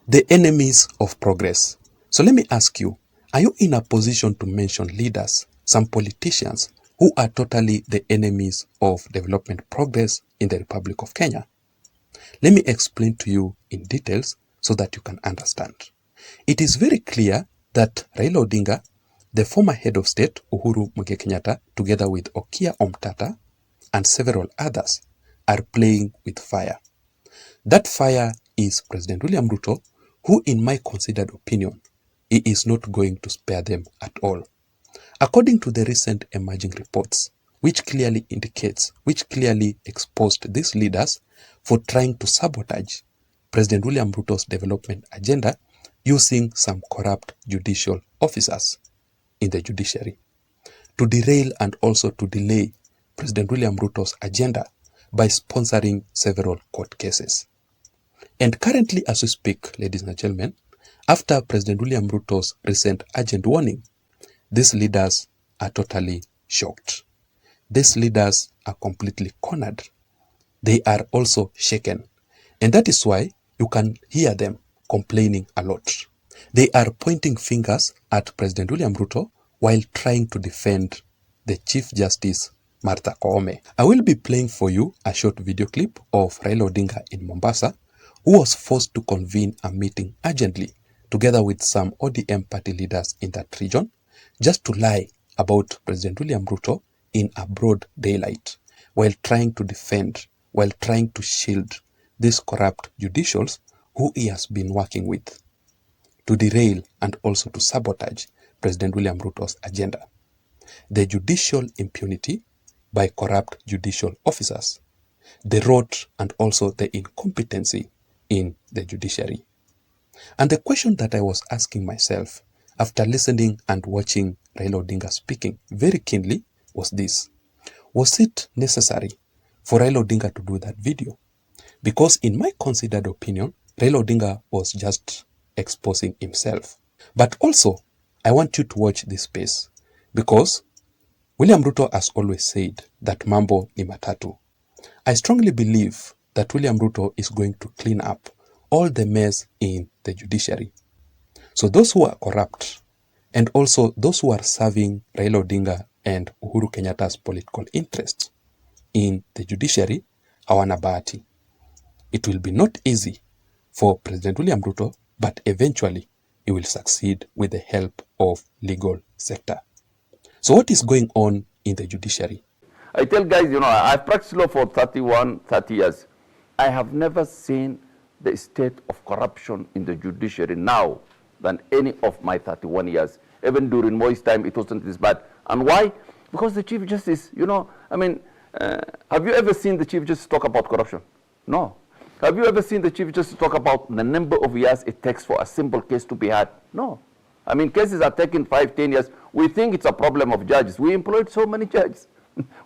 The enemies of progress. So let me ask you, are you in a position to mention leaders, some politicians, who are totally the enemies of development progress in the Republic of Kenya? Let me explain to you in details so that you can understand. It is very clear that Raila Odinga, the former head of state Uhuru Muigai Kenyatta, together with Okia Omtata and several others, are playing with fire. That fire is President William Ruto, who in my considered opinion, he is not going to spare them at all. According to the recent emerging reports, which clearly exposed these leaders for trying to sabotage President William Ruto's development agenda using some corrupt judicial officers in the judiciary to derail and also to delay President William Ruto's agenda by sponsoring several court cases. And currently as we speak, ladies and gentlemen, after President William Ruto's recent urgent warning, these leaders are totally shocked. These leaders are completely cornered. They are also shaken. And that is why you can hear them complaining a lot. They are pointing fingers at President William Ruto while trying to defend the Chief Justice, Martha Koome. I will be playing for you a short video clip of Raila Odinga in Mombasa, who was forced to convene a meeting urgently together with some ODM party leaders in that region, just to lie about President William Ruto in a broad daylight, while trying to defend, while trying to shield these corrupt judicials who he has been working with to derail and also to sabotage President William Ruto's agenda. The judicial impunity by corrupt judicial officers, the rot and also the incompetency in the judiciary. And the question that I was asking myself after listening and watching Raila Odinga speaking very keenly was this: was it necessary for Raila Odinga to do that video? Because in my considered opinion, Raila Odinga was just exposing himself. But also, I want you to watch this space, because William Ruto has always said that mambo ni matatu. I strongly believe that William Ruto is going to clean up all the mess in the judiciary. So those who are corrupt and also those who are serving Raila Odinga and Uhuru Kenyatta's political interests in the judiciary, hawana bahati. It will be not easy for President William Ruto, but eventually he will succeed with the help of legal sector. So what is going on in the judiciary? I tell guys, I've practiced law for 30 years. I have never seen the state of corruption in the judiciary now than any of my 31 years. Even during Moi's time, it wasn't this bad. And why? Because the Chief Justice, have you ever seen the Chief Justice talk about corruption? No. Have you ever seen the Chief Justice talk about the number of years it takes for a simple case to be had? No. Cases are taking 5, 10 years. We think it's a problem of judges. We employed so many judges.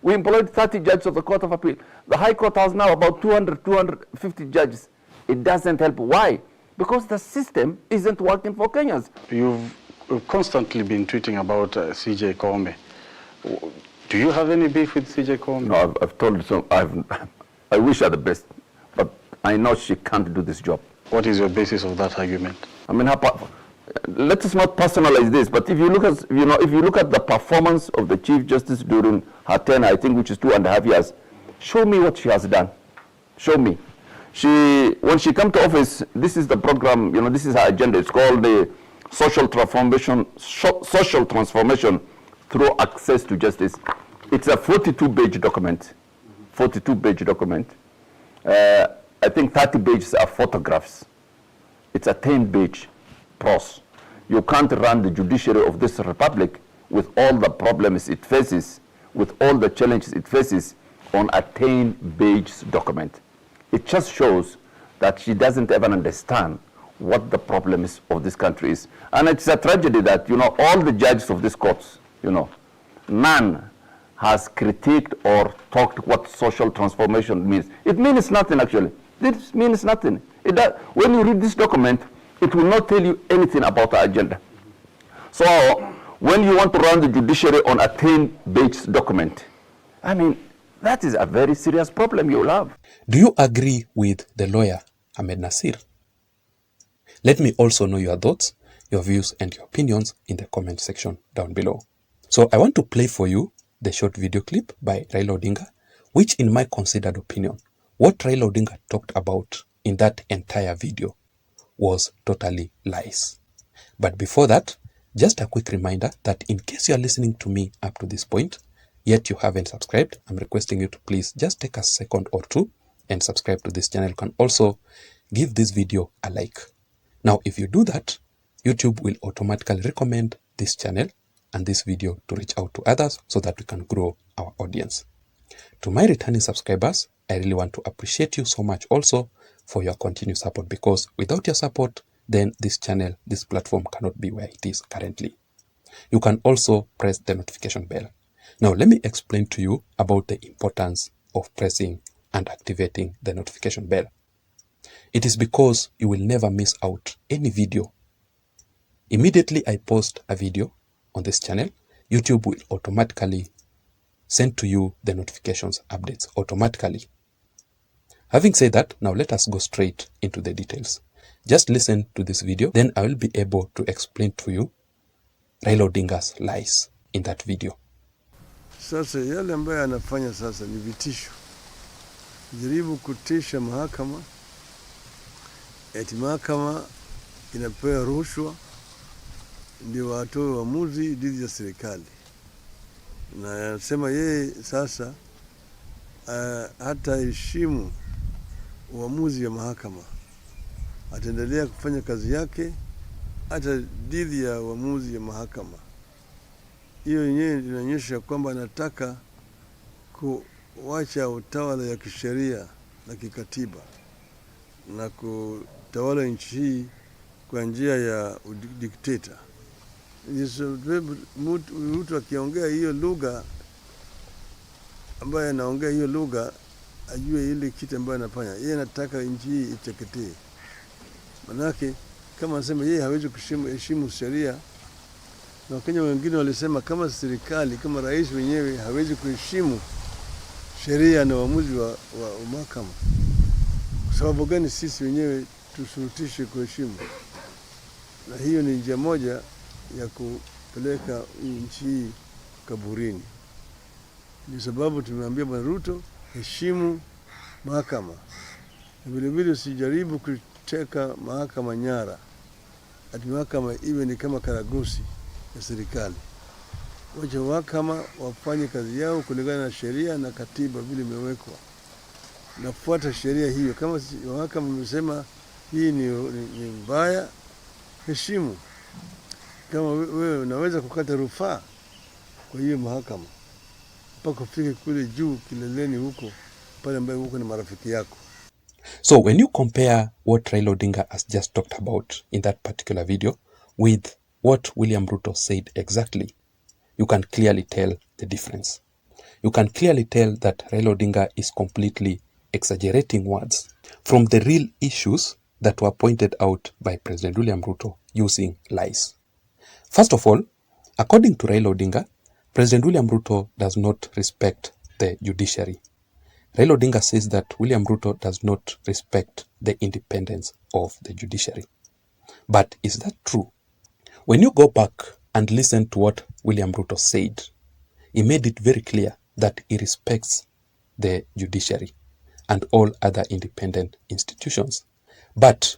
We employed 30 judges of the Court of Appeal. The High Court has now about 200, 250 judges. It doesn't help. Why? Because the system isn't working for Kenyans. You've constantly been tweeting about CJ Koome. Do you have any beef with CJ Koome? No, I've told you so. I wish her the best, but I know she can't do this job. What is your basis of that argument? Let us not personalize this, but if you look at the performance of the Chief Justice during her tenure, I think, which is 2.5 years, show me what she has done. Show me. When she came to office, this is the program, this is her agenda. It's called the social transformation through access to justice. It's a 42-page document. 42-page document. I think 30 pages are photographs. It's a 10-page prose. You can't run the judiciary of this republic with all the problems it faces, with all the challenges it faces on a 10-page document. It just shows that she doesn't even understand what the problems of this country is. And it's a tragedy that, all the judges of this courts, none has critiqued or talked what social transformation means. It means nothing, actually. This means nothing. When you read this document, it will not tell you anything about our agenda. So when you want to run the judiciary on a 10-page document, that is a very serious problem you'll have. Do you agree with the lawyer, Ahmed Nasir? Let me also know your thoughts, your views and your opinions in the comment section down below. So I want to play for you the short video clip by Raila Odinga, which in my considered opinion, what Raila Odinga talked about in that entire video was totally lies. But before that, just a quick reminder that in case you are listening to me up to this point, yet you haven't subscribed, I'm requesting you to please just take a second or two and subscribe to this channel. You can also give this video a like. Now, if you do that, YouTube will automatically recommend this channel and this video to reach out to others so that we can grow our audience. To my returning subscribers, I really want to appreciate you so much also for your continued support, because without your support, then this channel, this platform cannot be where it is currently. You can also press the notification bell. Now, let me explain to you about the importance of pressing and activating the notification bell. It is because you will never miss out any video. Immediately I post a video on this channel, YouTube will automatically send to you the notifications updates automatically. Having said that, now let us go straight into the details. Just listen to this video, then I will be able to explain to you Raila Odinga's lies in that video. Sasa yale ambayo anafanya sasa ni vitisho. Jaribu kutisha mahakama, eti mahakama inapewa rushwa ndio watoe uamuzi dhidi ya serikali. Na anasema yeye sasa hata heshimu uamuzi wa mahakama. Ataendelea kufanya kazi yake hata dhidi ya uamuzi wa mahakama. Hiyo yenyewe inaonyesha kwamba anataka kuacha utawala ya kisheria na kikatiba na kutawala nchi hii kwa njia ya dikteta. Mtu akiongea hiyo lugha ambaye anaongea hiyo lugha ajue ile kitu ambayo anafanya. Yeye anataka nchi hii iteketee. Manake kama anasema yeye hawezi kuheshimu sheria, na Wakenya wengine walisema kama serikali, kama rais wenyewe hawezi kuheshimu sheria na uamuzi wa mahakama, kwa sababu gani sisi wenyewe tushurutishe kuheshimu? Na hiyo ni njia moja ya kupeleka nchi hii kaburini. Ndio sababu tumeambia Bwana Ruto, heshimu mahakama. Na vile vile usijaribu kuteka mahakama nyara. Ati mahakama iwe ni kama karagosi ya serikali. Wacha mahakama wafanye kazi yao kulingana na sheria na katiba vile imewekwa. Nafuata sheria hiyo. Kama mahakama imesema hii ni mbaya, heshimu. Kama wewe unaweza kukata rufaa kwa hiyo mahakama mpaka ufike kule juu kileleni huko, pale ambaye huko ni marafiki yako. So when you compare what Raila Odinga has just talked about in that particular video with what William Ruto said exactly, you can clearly tell the difference. You can clearly tell that Raila Odinga is completely exaggerating words from the real issues that were pointed out by President William Ruto using lies. First of all, according to Raila Odinga, President William Ruto does not respect the judiciary. Raila Odinga says that William Ruto does not respect the independence of the judiciary. But is that true? When you go back and listen to what William Ruto said, he made it very clear that he respects the judiciary and all other independent institutions. But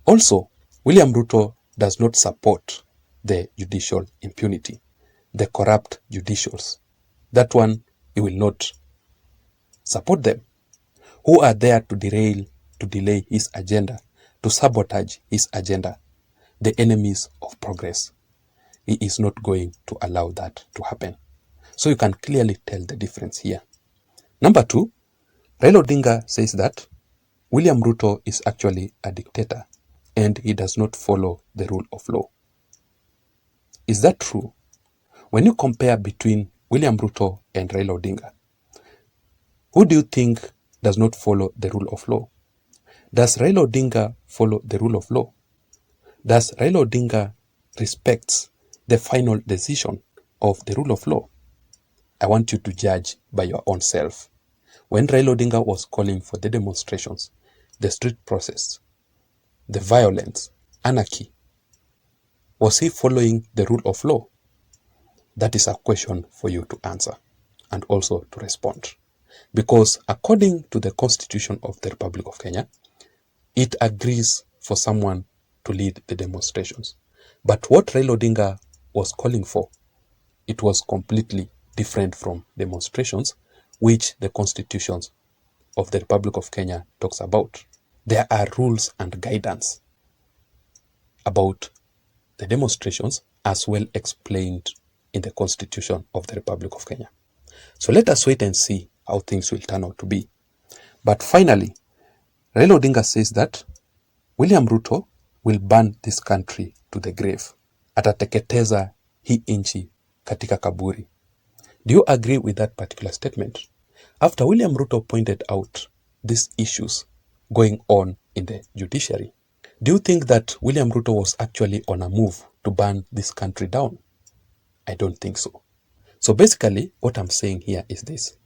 also, William Ruto does not support the judicial impunity, the corrupt judicials. That one, he will not support them, who are there to delay his agenda, to sabotage his agenda, the enemies of progress. He is not going to allow that to happen. So you can clearly tell the difference here. Number two, Raila Odinga says that William Ruto is actually a dictator and he does not follow the rule of law. Is that true? When you compare between William Ruto and Raila Odinga, who do you think does not follow the rule of law? Does Raila Odinga follow the rule of law? Does Raila Odinga respect the final decision of the rule of law? I want you to judge by your own self. When Raila Odinga was calling for the demonstrations, the street process, the violence, anarchy? Was he following the rule of law? That is a question for you to answer and also to respond. Because according to the Constitution of the Republic of Kenya, it agrees for someone to lead the demonstrations. But what Raila Odinga was calling for, it was completely different from demonstrations, which the Constitution of the Republic of Kenya talks about. There are rules and guidance about the demonstrations as well explained in the Constitution of the Republic of Kenya. So let us wait and see how things will turn out to be. But finally, Raila Odinga says that William Ruto will burn this country to the grave. Atateketeza hii nchi katika kaburi. Do you agree with that particular statement? After William Ruto pointed out these issues going on in the judiciary, do you think that William Ruto was actually on a move to burn this country down? I don't think so. So basically, what I'm saying here is this.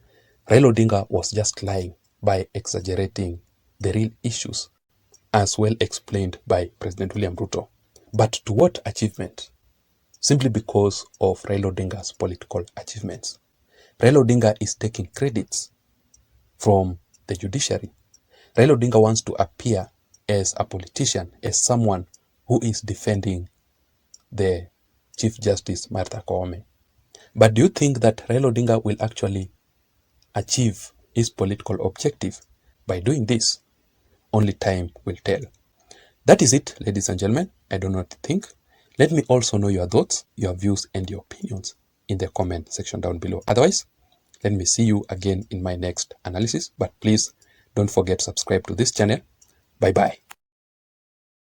Raila Odinga was just lying by exaggerating the real issues as well explained by President William Ruto. But to what achievement? Simply because of Raila Odinga's political achievements. Raila Odinga is taking credits from the judiciary. Raila Odinga wants to appear as a politician, as someone who is defending the Chief Justice Martha Koome. But do you think that Raila Odinga will actually achieve his political objective by doing this? Only time will tell. That is it, ladies and gentlemen. I don't know what to think. Let me also know your thoughts, your views, and your opinions in the comment section down below. Otherwise, let me see you again in my next analysis. But please don't forget to subscribe to this channel. Bye-bye.